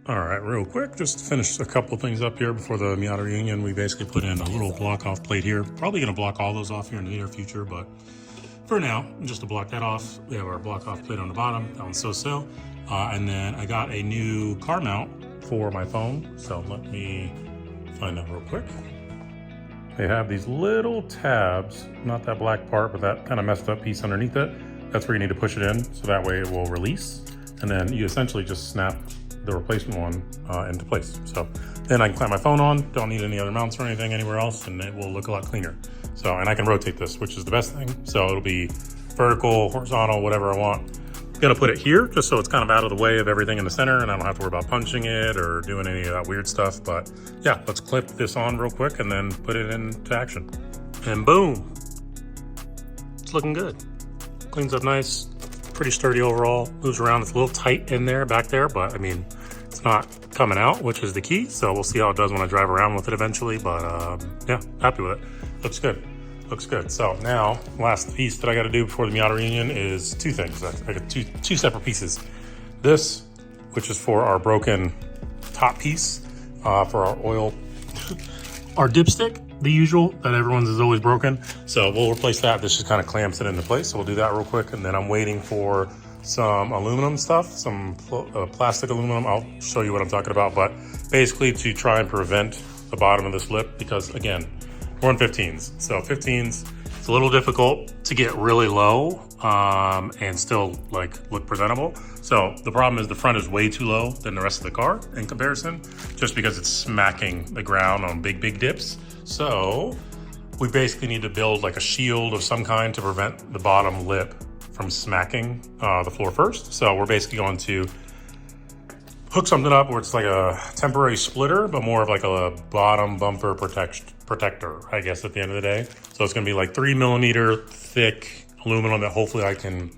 All right, real quick, just to finish a couple things up here before the Miata reunion. We basically put in a little block off plate here. Probably gonna block all those off here in the near future, but for now, just to block that off, we have our block off plate on the bottom. That one's so-so. And then I got a new car mount for my phone. So let me find that real quick. They have these little tabs, not that black part, but that kind of messed up piece underneath it. That's where you need to push it in, so that way it will release. And then you essentially just snap the replacement one into place. So then I can clamp my phone on, don't need any other mounts or anything anywhere else, and it will look a lot cleaner. So, and I can rotate this, which is the best thing. So it'll be vertical, horizontal, whatever I want. I'm gonna put it here just so it's kind of out of the way of everything in the center and I don't have to worry about punching it or doing any of that weird stuff. But yeah, let's clip this on real quick and then put it into action. And boom, it's looking good. Cleans up nice, pretty sturdy overall, moves around. It's a little tight in there, back there, but I mean, it's not coming out, which is the key. So we'll see how it does when I drive around with it eventually. But yeah, happy with it. Looks good. Looks good. So now, last piece that I got to do before the Miata reunion is two things. I got two separate pieces. This, which is for our broken top piece for our oil, our dipstick, the usual that everyone's is always broken. So we'll replace that. This just kind of clamps it into place. So we'll do that real quick. And then I'm waiting for some aluminum stuff, some plastic aluminum. I'll show you what I'm talking about, but basically to try and prevent the bottom of this lip, because again, we're on 15s. So 15s, it's a little difficult to get really low and still like look presentable. So the problem is the front is way too low than the rest of the car in comparison, just because it's smacking the ground on big dips. So we basically need to build like a shield of some kind to prevent the bottom lip from smacking the floor first. So we're basically going to hook something up where it's like a temporary splitter, but more of like a bottom bumper protector, I guess, at the end of the day. So it's gonna be like 3mm thick aluminum that hopefully I can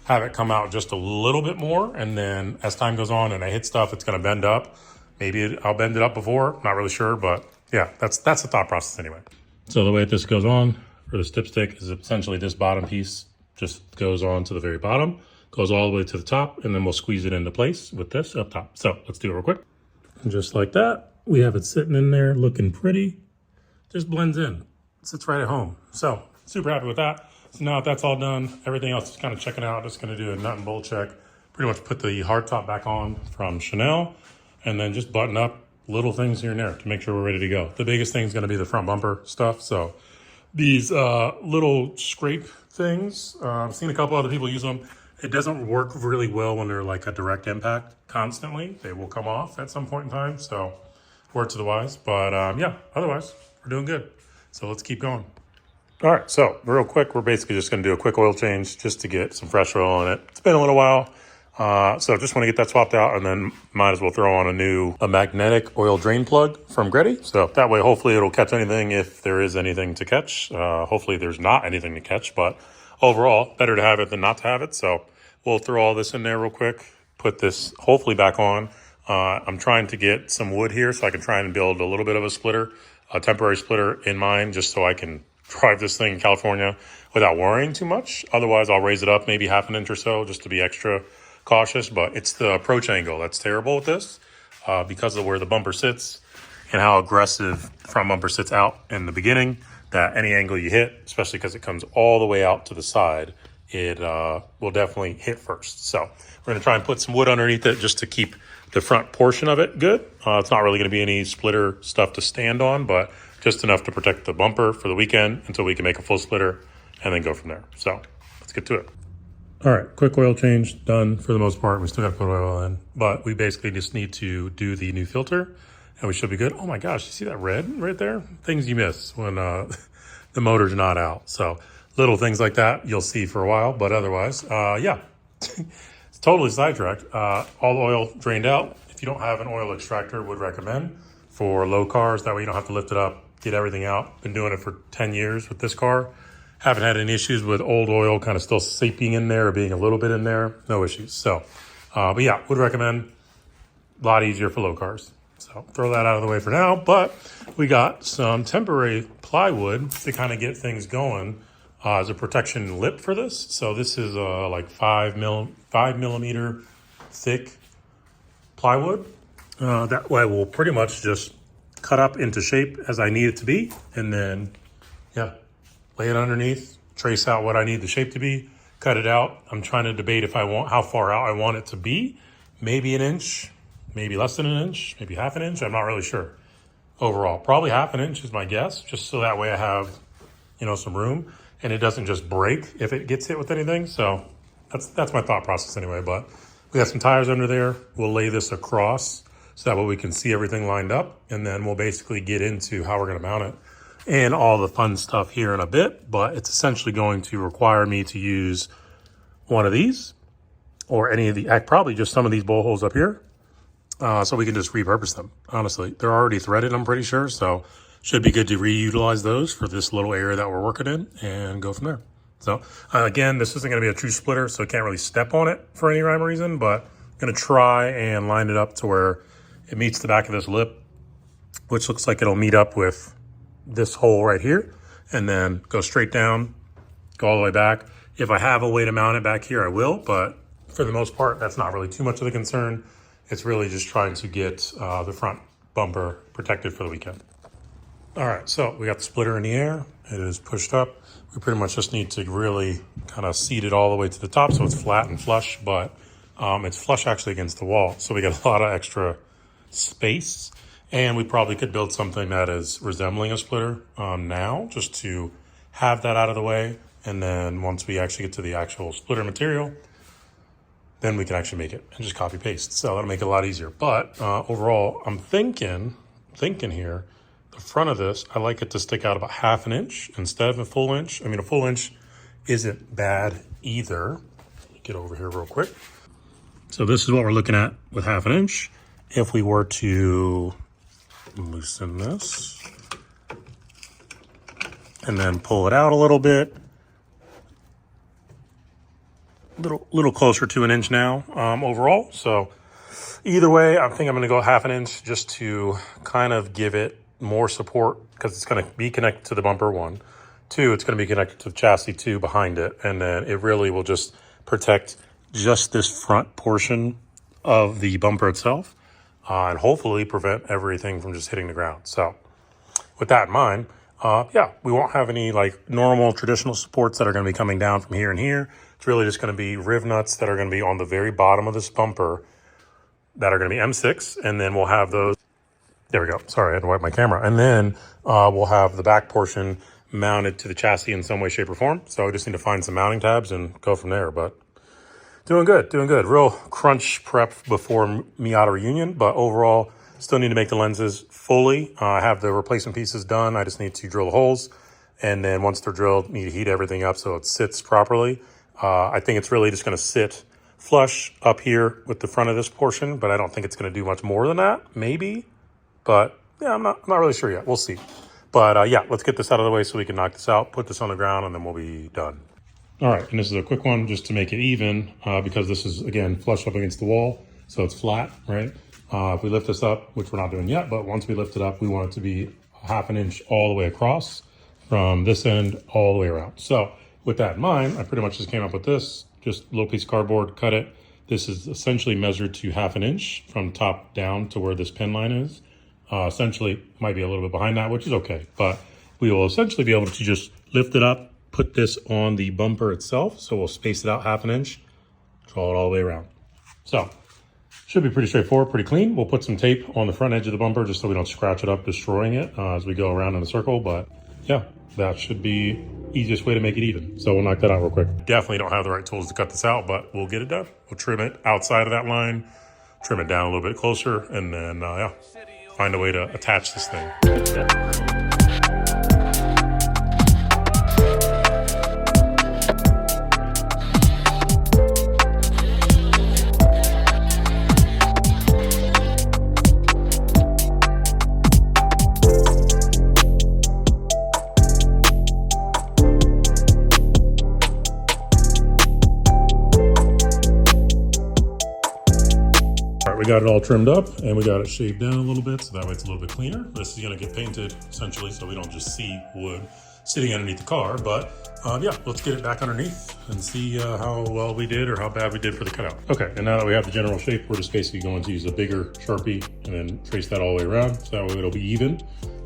have it come out just a little bit more. And then as time goes on and I hit stuff, it's gonna bend up. Maybe I'll bend it up before, not really sure, but yeah, that's the thought process anyway. So the way this goes on for the dipstick is essentially this bottom piece just goes on to the very bottom, goes all the way to the top, and then we'll squeeze it into place with this up top. So let's do it real quick. And just like that, we have it sitting in there looking pretty. Just blends in, sits right at home. So super happy with that. So now that that's all done, everything else is kind of checking out. Just gonna do a nut and bolt check. Pretty much put the hardtop back on from Chanel, and then just button up little things here and there to make sure we're ready to go. The biggest thing is gonna be the front bumper stuff. So these little scrape things, I've seen a couple other people use them. It doesn't work really well when they're like a direct impact constantly. They will come off at some point in time. So word to the wise, but yeah, otherwise we're doing good. So let's keep going. All right, so real quick, we're basically just gonna do a quick oil change just to get some fresh oil in it. It's been a little while. So just want to get that swapped out, and then might as well throw on a magnetic oil drain plug from Greddy. So that way, hopefully it'll catch anything if there is anything to catch. Hopefully there's not anything to catch, but overall, better to have it than not to have it. So we'll throw all this in there real quick, put this hopefully back on. I'm trying to get some wood here so I can try and build a little bit of a splitter, a temporary splitter in mind, just so I can drive this thing in California without worrying too much. Otherwise, I'll raise it up maybe half an inch or so just to be extra cautious. But it's the approach angle that's terrible with this because of where the bumper sits and how aggressive the front bumper sits out in the beginning, that any angle you hit, especially because it comes all the way out to the side, it will definitely hit first. So we're gonna try and put some wood underneath it just to keep the front portion of it good. It's not really gonna be any splitter stuff to stand on, but just enough to protect the bumper for the weekend until we can make a full splitter and then go from there. So let's get to it. All right, quick oil change done for the most part. We still got to put oil in, but we basically just need to do the new filter and we should be good. Oh my gosh, you see that red right there? Things you miss when the motor's not out. So little things like that you'll see for a while, but otherwise, yeah, it's totally sidetracked. All the oil drained out. If you don't have an oil extractor, would recommend for low cars. That way you don't have to lift it up, get everything out. Been doing it for 10 years with this car. Haven't had any issues with old oil kind of still seeping in there or being a little bit in there. No issues. So, but yeah, would recommend. A lot easier for low cars. So throw that out of the way for now. But we got some temporary plywood to kind of get things going as a protection lip for this. So this is like 5 millimeter thick plywood. That way we'll pretty much just cut up into shape as I need it to be, and then, yeah, lay it underneath, trace out what I need the shape to be, cut it out. I'm trying to debate if I want, how far out I want it to be. Maybe an inch, maybe less than an inch, maybe half an inch. I'm not really sure. Overall, probably half an inch is my guess, just so that way I have, you know, some room and it doesn't just break if it gets hit with anything. So that's my thought process anyway. But we have some tires under there. We'll lay this across so that way we can see everything lined up, and then we'll basically get into how we're going to mount it and all the fun stuff here in a bit. But it's essentially going to require me to use one of these or any of the, probably just some of these bowl holes up here. So we can just repurpose them. Honestly, they're already threaded, I'm pretty sure. So should be good to reutilize those for this little area that we're working in and go from there. So again, this isn't going to be a true splitter, so I can't really step on it for any rhyme or reason, but I'm going to try and line it up to where it meets the back of this lip, which looks like it'll meet up with this hole right here, and then go straight down, go all the way back. If I have a way to mount it back here, I will, but for the most part, that's not really too much of a concern. It's really just trying to get the front bumper protected for the weekend. All right, so we got the splitter in the air. It is pushed up. We pretty much just need to really kind of seat it all the way to the top so it's flat and flush, but it's flush actually against the wall. So we got a lot of extra space, and we probably could build something that is resembling a splitter now, just to have that out of the way. And then once we actually get to the actual splitter material, then we can actually make it and just copy paste. So that'll make it a lot easier. But overall, I'm thinking here, the front of this, I like it to stick out about half an inch instead of a full inch. I mean, a full inch isn't bad either. Let me get over here real quick. So this is what we're looking at with half an inch. If we were to loosen this and then pull it out a little bit, little closer to an inch now overall. So either way, I think I'm going to go half an inch just to kind of give it more support, because it's going to be connected to the bumper, one. Two, it's going to be connected to the chassis, two, behind it. And then it really will just protect just this front portion of the bumper itself and hopefully prevent everything from just hitting the ground. So with that in mind, yeah, we won't have any like normal traditional supports that are going to be coming down from here and here. It's really just going to be riv nuts that are going to be on the very bottom of this bumper that are going to be M6. And then we'll have those. There we go. Sorry, I had to wipe my camera. And then we'll have the back portion mounted to the chassis in some way, shape, or form. So I just need to find some mounting tabs and go from there. But doing good, doing good. Real crunch prep before Miata reunion, but overall, still need to make the lenses fully. I have the replacement pieces done. I just need to drill the holes. And then once they're drilled, need to heat everything up so it sits properly. I think it's really just going to sit flush up here with the front of this portion, but I don't think it's going to do much more than that. Maybe. But yeah, I'm not really sure yet. We'll see. But yeah, let's get this out of the way so we can knock this out, put this on the ground, and then we'll be done. All right, and this is a quick one just to make it even because this is, again, flush up against the wall, so it's flat, right? If we lift this up, which we're not doing yet, but once we lift it up, we want it to be half an inch all the way across from this end all the way around. So with that in mind, I pretty much just came up with this, just a little piece of cardboard, cut it. This is essentially measured to half an inch from top down to where this pin line is. Essentially, might be a little bit behind that, which is okay. But we will essentially be able to just lift it up, put this on the bumper itself. So we'll space it out half an inch, draw it all the way around. So should be pretty straightforward, pretty clean. We'll put some tape on the front edge of the bumper just so we don't scratch it up, destroying it as we go around in a circle. But yeah, that should be easiest way to make it even. So we'll knock that out real quick. Definitely don't have the right tools to cut this out, but we'll get it done. We'll trim it outside of that line, trim it down a little bit closer, and then yeah, find a way to attach this thing. We got it all trimmed up and we got it shaved down a little bit so that way it's a little bit cleaner. This is going to get painted essentially so we don't just see wood. sitting underneath the car. But yeah, let's get it back underneath and see how well we did or how bad we did for the cutout. Okay, and now that we have the general shape, we're just basically going to use a bigger Sharpie and then trace that all the way around, so that way it'll be even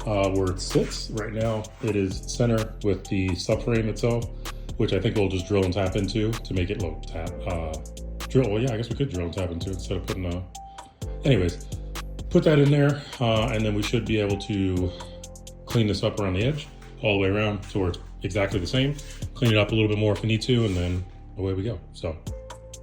where it sits. Right now, it is center with the subframe itself, which I think we'll just drill and tap into to make it look well, yeah, I guess we could drill and tap into it instead of putting anyways, put that in there, and then we should be able to clean this up around the edge all the way around to where it's exactly the same. Clean it up a little bit more if we need to, and then away we go. So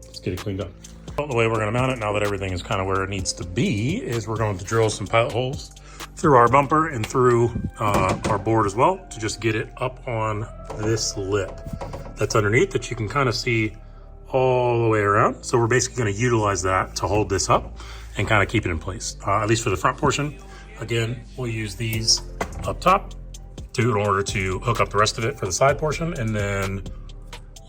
let's get it cleaned up. Well, the way we're gonna mount it, now that everything is kind of where it needs to be, is we're going to drill some pilot holes through our bumper and through our board as well to just get it up on this lip that's underneath that you can kind of see all the way around. So we're basically gonna utilize that to hold this up and kind of keep it in place, at least for the front portion. Again, we'll use these up top in order to hook up the rest of it for the side portion. And then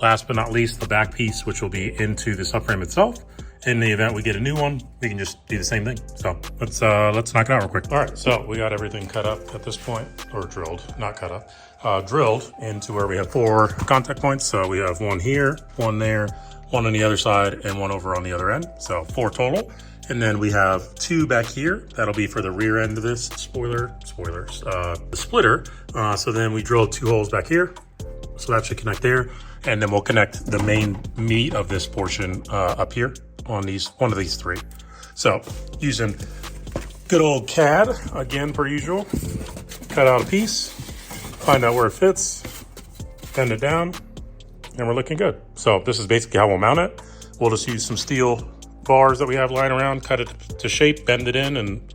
last but not least, the back piece, which will be into the subframe itself. In the event we get a new one, we can just do the same thing. So let's knock it out real quick. All right, so we got everything cut up at this point, or drilled, not cut up, drilled into where we have 4 contact points. So we have one here, one there, one on the other side, and one over on the other end. So 4 total. And then we have 2 back here. That'll be for the rear end of this the splitter. So then we drilled 2 holes back here. So that should connect there. And then we'll connect the main meat of this portion up here on one of these 3. So using good old CAD, again, per usual, cut out a piece, find out where it fits, bend it down, and we're looking good. So this is basically how we'll mount it. We'll just use some steel bars that we have lying around, cut it to shape, bend it in, and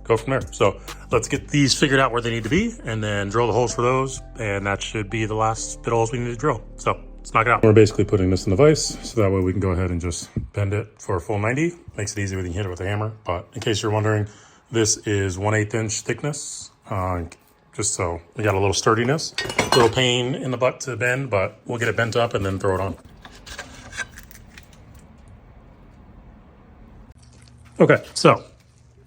go from there. So let's get these figured out where they need to be and then drill the holes for those. And that should be the last bit of holes we need to drill. So let's knock it out. We're basically putting this in the vise so that way we can go ahead and just bend it for a full 90. Makes it easy when you hit it with a hammer. But in case you're wondering, this is 1/8 inch thickness. Just so we got a little sturdiness, a little pain in the butt to bend, but we'll get it bent up and then throw it on. Okay, so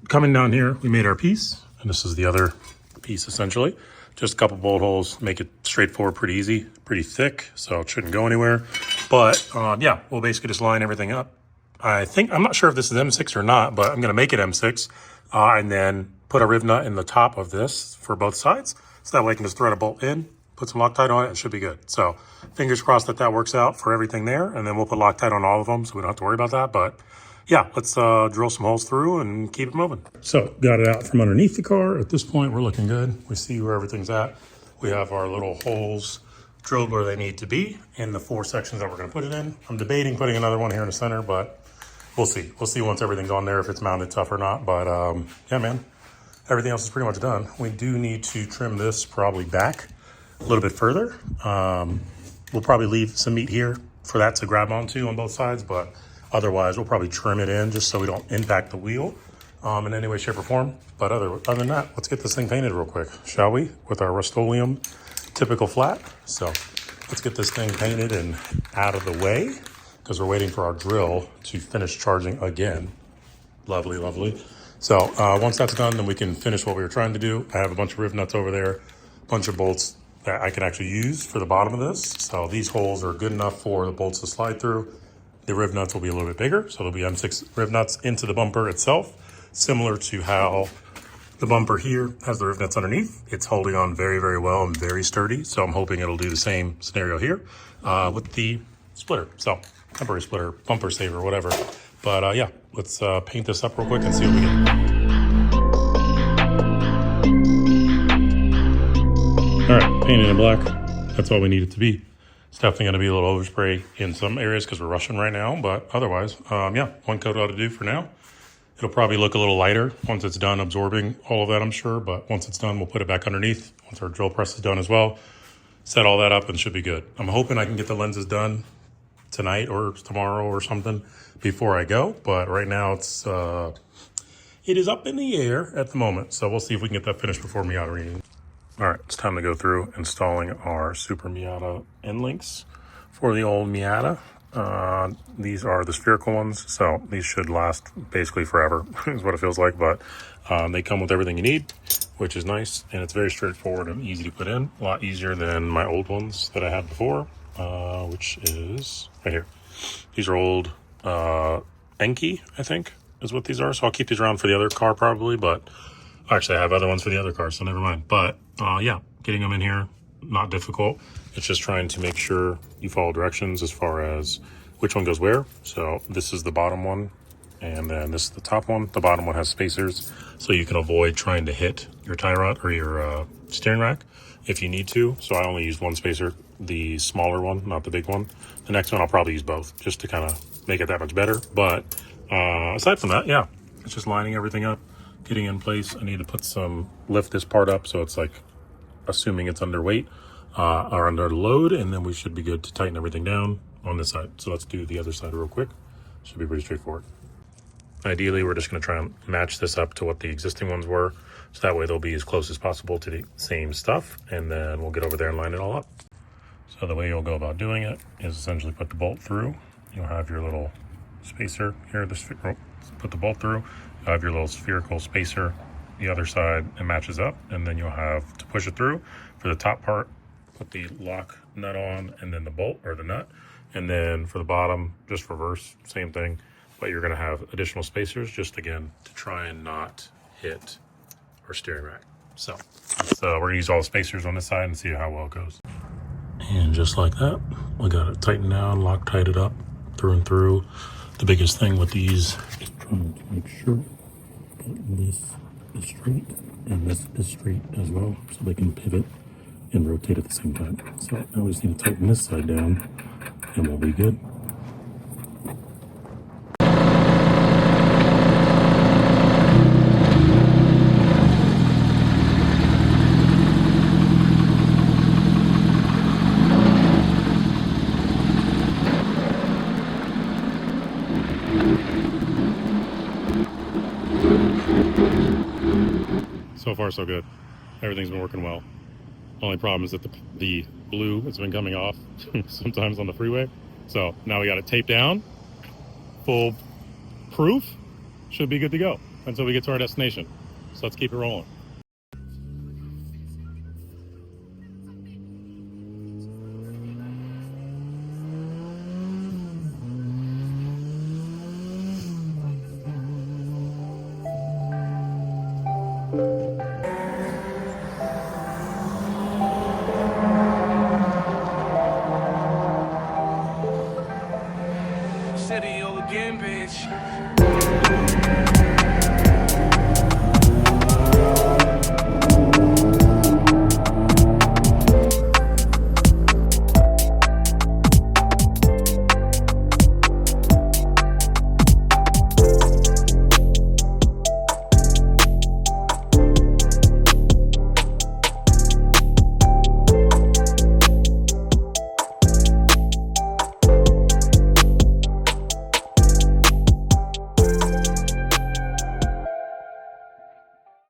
coming down here, we made our piece, and this is the other piece essentially. Just a couple bolt holes, make it straightforward, pretty easy, pretty thick, so it shouldn't go anywhere. But yeah, we'll basically just line everything up. I'm not sure if this is M6 or not, but I'm gonna make it M6 and then put a riv nut in the top of this for both sides. So that way I can just thread a bolt in, put some Loctite on it, it should be good. So fingers crossed that that works out for everything there, and then we'll put Loctite on all of them so we don't have to worry about that. But yeah, let's drill some holes through and keep it moving. So got it out from underneath the car. At this point, we're looking good. We see where everything's at. We have our little holes drilled where they need to be in the 4 sections that we're gonna put it in. I'm debating putting another one here in the center, but we'll see. We'll see once everything's on there if it's mounted tough or not. But yeah, man, everything else is pretty much done. We do need to trim this probably back a little bit further. We'll probably leave some meat here for that to grab onto on both sides, but otherwise, we'll probably trim it in just so we don't impact the wheel in any way, shape, or form. But other than that, let's get this thing painted real quick, shall we? With our Rust-Oleum typical flat. So let's get this thing painted and out of the way because we're waiting for our drill to finish charging again. Lovely, lovely. So once that's done, then we can finish what we were trying to do. I have a bunch of riv nuts over there, a bunch of bolts that I can actually use for the bottom of this. So these holes are good enough for the bolts to slide through. The riv nuts will be a little bit bigger, so there'll be M6 riv nuts into the bumper itself, similar to how the bumper here has the riv nuts underneath. It's holding on very, very well and very sturdy, so I'm hoping it'll do the same scenario here with the splitter. So temporary splitter, bumper saver, whatever. But yeah, let's paint this up real quick and see what we get. All right, painted in black. That's all we need it to be. It's definitely going to be a little overspray in some areas because we're rushing right now, but otherwise, yeah, one coat ought to do for now. It'll probably look a little lighter once it's done absorbing all of that, I'm sure, but once it's done, we'll put it back underneath once our drill press is done as well. Set all that up and should be good. I'm hoping I can get the lenses done tonight or tomorrow or something before I go, but right now it is up in the air at the moment, so we'll see if we can get that finished before Miata reunion. All right, it's time to go through installing our Super Miata end links for the old Miata. These are the spherical ones, so these should last basically forever is what it feels like, but they come with everything you need, which is nice, and it's very straightforward and easy to put in. A lot easier than my old ones that I had before, which is right here. These are old Enki, I think is what these are, so I'll keep these around for the other car probably, but actually I have other ones for the other car, so never mind. But yeah, getting them in here, not difficult. It's just trying to make sure you follow directions as far as which one goes where. So this is the bottom one, and then this is the top one. The bottom one has spacers, so you can avoid trying to hit your tie rod or your steering rack if you need to. So I only used one spacer, the smaller one, not the big one. The next one I'll probably use both, just to kind of make it that much better. But aside from that, yeah, it's just lining everything up, getting in place. I need to lift this part up so it's like, assuming it's underweight or under load, and then we should be good to tighten everything down on this side. So let's do the other side real quick. Should be pretty straightforward. Ideally, we're just going to try and match this up to what the existing ones were, so that way they'll be as close as possible to the same stuff, and then we'll get over there and line it all up. So the way you'll go about doing it is essentially put the bolt through. You'll have your little spacer here, put the bolt through. You'll have your little spherical spacer. The other side, it matches up, and then you'll have to push it through. For the top part, put the lock nut on, and then the bolt or the nut, and then for the bottom, just reverse, same thing, but you're going to have additional spacers, just again to try and not hit our steering rack. So we're going to use all the spacers on this side and see how well it goes. And just like that, we got it tightened down, lock tied it up through and through. The biggest thing with these is trying to make sure that this is straight and this is straight as well, so they can pivot and rotate at the same time. So now we just need to tighten this side down and we'll be good. So far so good. Everything's been working well. Only problem is that the blue has been coming off sometimes on the freeway. So now we got it taped down, full proof, should be good to go until we get to our destination. So let's keep it rolling.